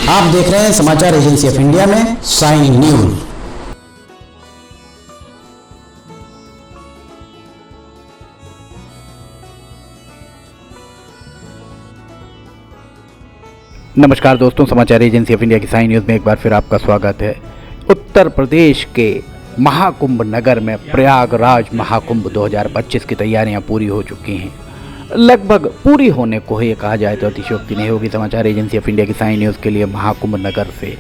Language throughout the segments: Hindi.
आप देख रहे हैं समाचार एजेंसी ऑफ इंडिया में साइन न्यूज। नमस्कार दोस्तों, समाचार एजेंसी ऑफ इंडिया की साइन न्यूज़ में एक बार फिर आपका स्वागत है। उत्तर प्रदेश के महाकुंभ नगर में प्रयागराज महाकुंभ 2025 की तैयारियां पूरी हो चुकी हैं। लगभग पूरी होने को ही कहा जाए तो अतिशयोक्ति नहीं होगी। समाचार एजेंसी ऑफ इंडिया की साइन न्यूज़ के लिए महाकुंभ नगर से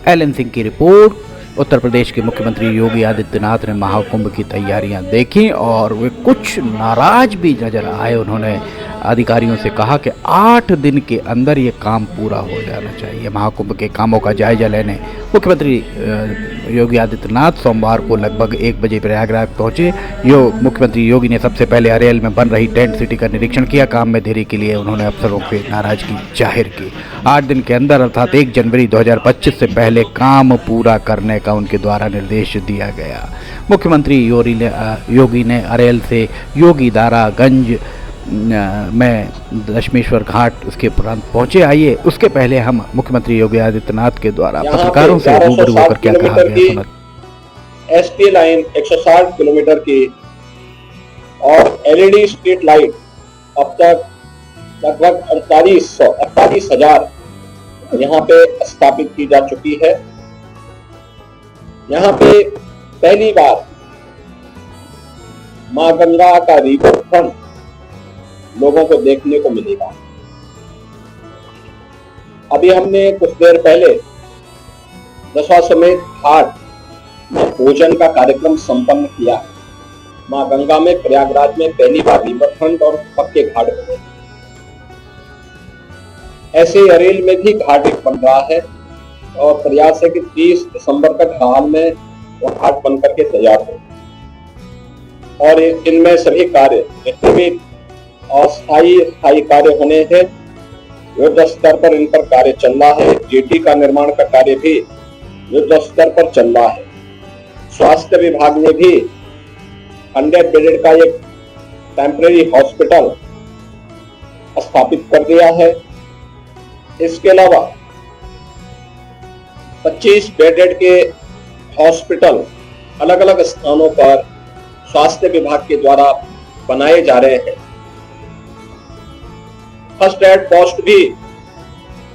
एलन सिंह की रिपोर्ट। उत्तर प्रदेश के मुख्यमंत्री योगी आदित्यनाथ ने महाकुंभ की तैयारियां देखी और वे कुछ नाराज भी नजर आए। उन्होंने अधिकारियों से कहा कि 8 दिन के अंदर ये काम पूरा हो जाना चाहिए। महाकुंभ के कामों का जायजा लेने मुख्यमंत्री योगी आदित्यनाथ सोमवार को लगभग 1 बजे प्रयागराज पहुंचे। मुख्यमंत्री योगी ने सबसे पहले अरेल में बन रही टेंट सिटी का निरीक्षण किया। काम में देरी के लिए उन्होंने अफसरों से नाराजगी जाहिर की। 8 दिन के अंदर अर्थात 1 जनवरी 2025 से पहले काम पूरा करने का उनके द्वारा निर्देश दिया गया। मुख्यमंत्री योगी ने अरेल से योगीदारागंज में दशमेश्वर घाट उसके उपरांत पहुंचे। आइए उसके पहले हम मुख्यमंत्री योगी आदित्यनाथ के द्वारा पत्रकारों से रूबरू होकर क्या कहा गया। एसटी लाइन 160 किलोमीटर की और एलईडी स्ट्रीट लाइट अब तक लगभग 48,000 यहाँ पे स्थापित की जा चुकी है। यहाँ पे पहली बार मां गंगा का रिवर फ्रंट लोगों को देखने को मिलेगा। अभी हमने कुछ देर पहले दशाश्वमेध घाट में भोजन का कार्यक्रम संपन्न किया है। मां गंगा में प्रयागराज में पहली बार रिवर फ्रंट और पक्के घाट बने। ऐसे अरेल में भी घाट एक बन रहा है और प्रयास है कि 30 दिसंबर तक हाल में वो घाट बनकर के तैयार हो और इनमें सभी कार्य जितने भी अस्थायी कार्य होने हैं युद्ध स्तर पर इन पर कार्य चल रहा है। जेटी का निर्माण का कार्य भी युद्ध स्तर पर चल रहा है। स्वास्थ्य विभाग ने भी 100 बेडेड का एक टेम्परेरी हॉस्पिटल स्थापित कर दिया है। इसके अलावा 25 बेडेड के हॉस्पिटल अलग अलग स्थानों पर स्वास्थ्य विभाग के द्वारा बनाए जा रहे हैं। फर्स्ट एड पोस्ट भी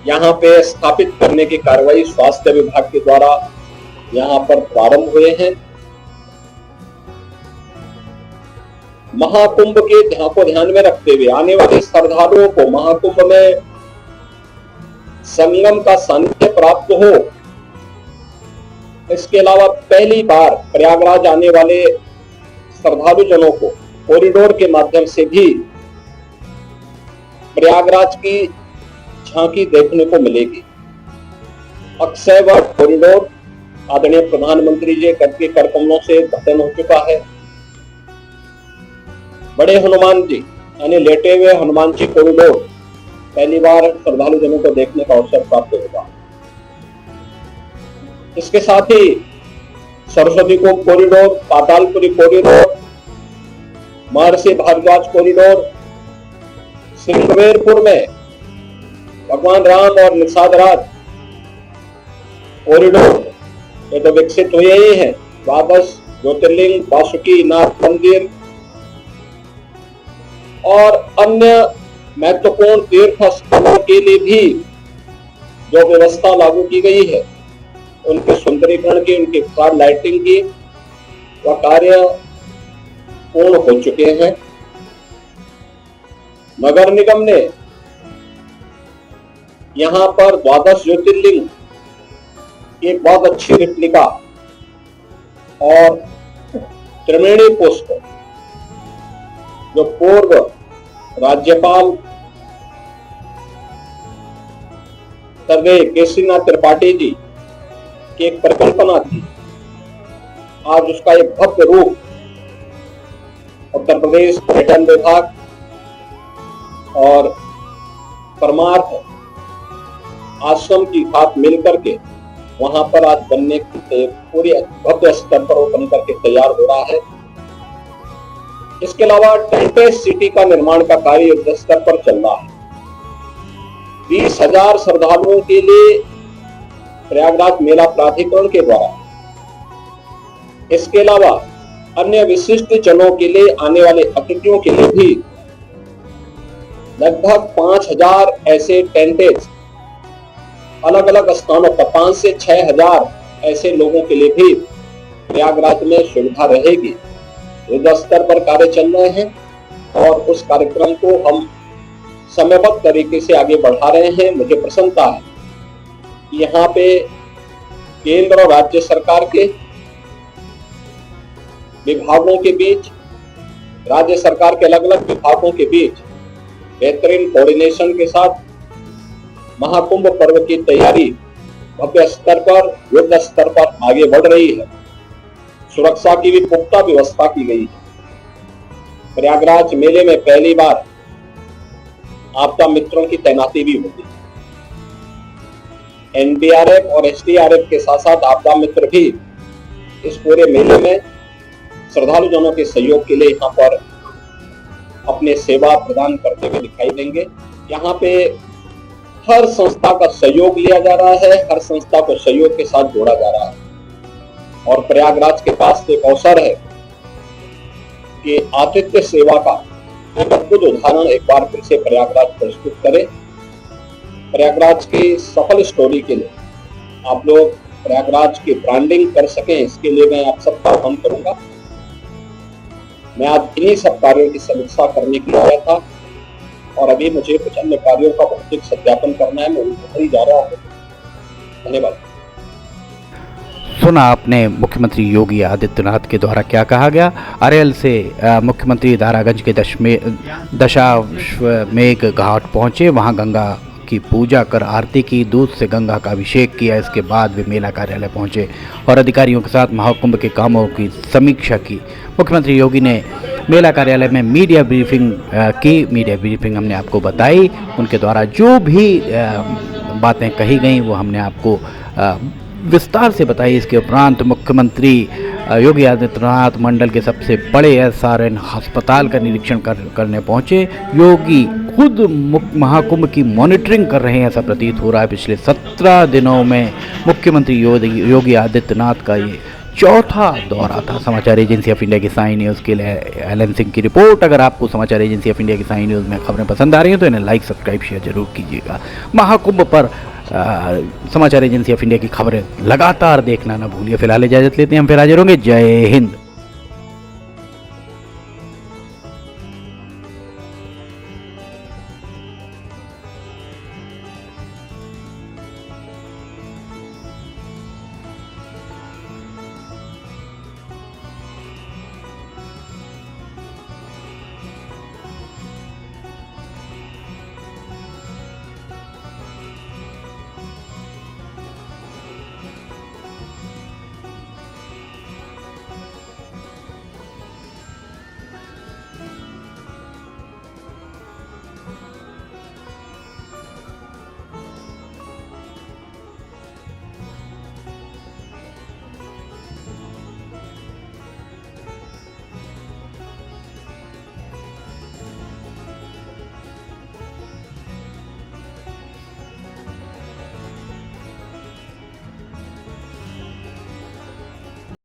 यहाँ पे स्थापित करने की कार्रवाई स्वास्थ्य विभाग के द्वारा यहाँ पर प्रारंभ हुए हैं। महाकुंभ के को ध्यान में रखते हुए आने वाले श्रद्धालुओं को महाकुंभ में संगम का सानिध्य प्राप्त हो। इसके अलावा पहली बार प्रयागराज आने वाले श्रद्धालु जनों को कॉरिडोर के माध्यम से भी प्रयागराज की झांकी देखने को मिलेगी। अक्षयवट कॉरिडोर आदरणीय प्रधानमंत्री जी के कर कमलों से गठन हो चुका है। बड़े हनुमान जी यानी लेटे हुए हनुमान जी कॉरिडोर पहली बार श्रद्धालु जनों को देखने का अवसर प्राप्त होगा। इसके साथ ही सरस्वती को कॉरिडोर, पातालपुरी कॉरिडोर, महर्षि भारद्वाज कॉरिडोर, सिंगवेरपुर में भगवान राम और निषाद राज कॉरिडोर ये तो विकसित हुए ही हैं। 12 ज्योतिर्लिंग, वासुकी नाथ मंदिर और अन्य महत्वपूर्ण तीर्थ स्थलों के लिए भी जो व्यवस्था लागू की गई है उनके सुंदरीकरण की, उनकी कार लाइटिंग की वह कार्य पूर्ण हो चुके हैं। नगर निगम ने यहां पर 12 ज्योतिर्लिंग की एक बहुत अच्छी रिप्लिका और त्रिवेणी पुष्प जो पूर्व राज्यपाल सर्वे केसरीनाथ त्रिपाठी जी की एक परिकल्पना थी, आज उसका एक भव्य रूप उत्तर प्रदेश पर्यटन विभाग और परमार्थ आश्रम की साथ मिलकर के वहां पर आज बनने के पूरी भव्य स्तर पर वो बन करके तैयार हो रहा है। इसके अलावा टेंट सिटी का निर्माण का कार्य युद्ध स्तर पर चल रहा है। 20,000 श्रद्धालुओं के लिए प्रयागराज मेला प्राधिकरण के द्वारा इसके अलावा अन्य विशिष्ट जनों के लिए आने वाले अतिथियों के लिए भी लगभग 5000 ऐसे टेंटेज अलग अलग स्थानों पर 5 से 6000 ऐसे लोगों के लिए भी प्रयागराज में सुविधा रहेगी। युद्ध स्तर पर कार्य चल रहे हैं और उस कार्यक्रम को हम समयबद्ध तरीके से आगे बढ़ा रहे हैं। मुझे प्रसन्नता है कि यहाँ पे केंद्र और राज्य सरकार के विभागों के बीच, राज्य सरकार के अलग अलग विभागों के बीच बेहतरीन कोऑर्डिनेशन के साथ महाकुंभ पर्व की तैयारी भव्य स्तर पर, युद्ध स्तर पर आगे बढ़ रही है। सुरक्षा की भी पुख्ता व्यवस्था की गई है। प्रयागराज मेले में पहली बार आपदा मित्रों की तैनाती भी होगी। एनडीआरएफ और एसडीआरएफ के साथ साथ आपदा मित्र भी इस पूरे मेले में श्रद्धालु जनों के सहयोग के लिए यहाँ पर अपने सेवा प्रदान करते हुए दिखाई देंगे। यहाँ पे हर संस्था का सहयोग लिया जा रहा है, हर संस्था को सहयोग के साथ जोड़ा जा रहा है और प्रयागराज के पास एक अवसर है कि आतिथ्य सेवा का एक अद्भुत उदाहरण एक बार फिर से प्रयागराज प्रस्तुत करे। प्रयागराज की सफल स्टोरी के लिए आप लोग प्रयागराज की ब्रांडिंग कर सकें, इसके लिए मैं आप सबका आह्वान करूंगा। मैं आज इन्हीं सब कार्यों की समीक्षा करने के लिए आया था और अभी मुझे कुछ अन्य कार्यों का भौतिक सत्यापन करना है, मैं उनको जा रहा हूँ। धन्यवाद। सुना आपने मुख्यमंत्री योगी आदित्यनाथ के द्वारा क्या कहा गया। अरेल से मुख्यमंत्री दारागंज के दशाश्वमेध घाट पहुंचे, वहां गंगा की पूजा कर आरती की, दूध से गंगा का अभिषेक किया। इसके बाद वे मेला कार्यालय पहुंचे और अधिकारियों के साथ महाकुंभ के कामों की समीक्षा की। मुख्यमंत्री योगी ने मेला कार्यालय में मीडिया ब्रीफिंग की। मीडिया ब्रीफिंग हमने आपको बताई, उनके द्वारा जो भी बातें कही गई वो हमने आपको विस्तार से बताई। इसके उपरांत मुख्यमंत्री योगी आदित्यनाथ मंडल के सबसे बड़े एसआरएन अस्पताल का निरीक्षण करने पहुंचे। योगी खुद महाकुंभ की मॉनिटरिंग कर रहे हैं, ऐसा प्रतीत हो रहा है। पिछले 17 दिनों में मुख्यमंत्री योगी आदित्यनाथ का ये चौथा दौरा था। समाचार एजेंसी ऑफ इंडिया की साई न्यूज़ के लिए एलन सिंह की रिपोर्ट। अगर आपको समाचार एजेंसी ऑफ इंडिया की साई न्यूज़ में खबरें पसंद आ रही हैं तो इन्हें लाइक, सब्सक्राइब, शेयर जरूर कीजिएगा। महाकुंभ पर समाचार एजेंसी ऑफ इंडिया की खबरें लगातार देखना ना भूलिए। फिलहाल इजाज़त लेते हैं, हम फिर हाजिर होंगे। जय हिंद।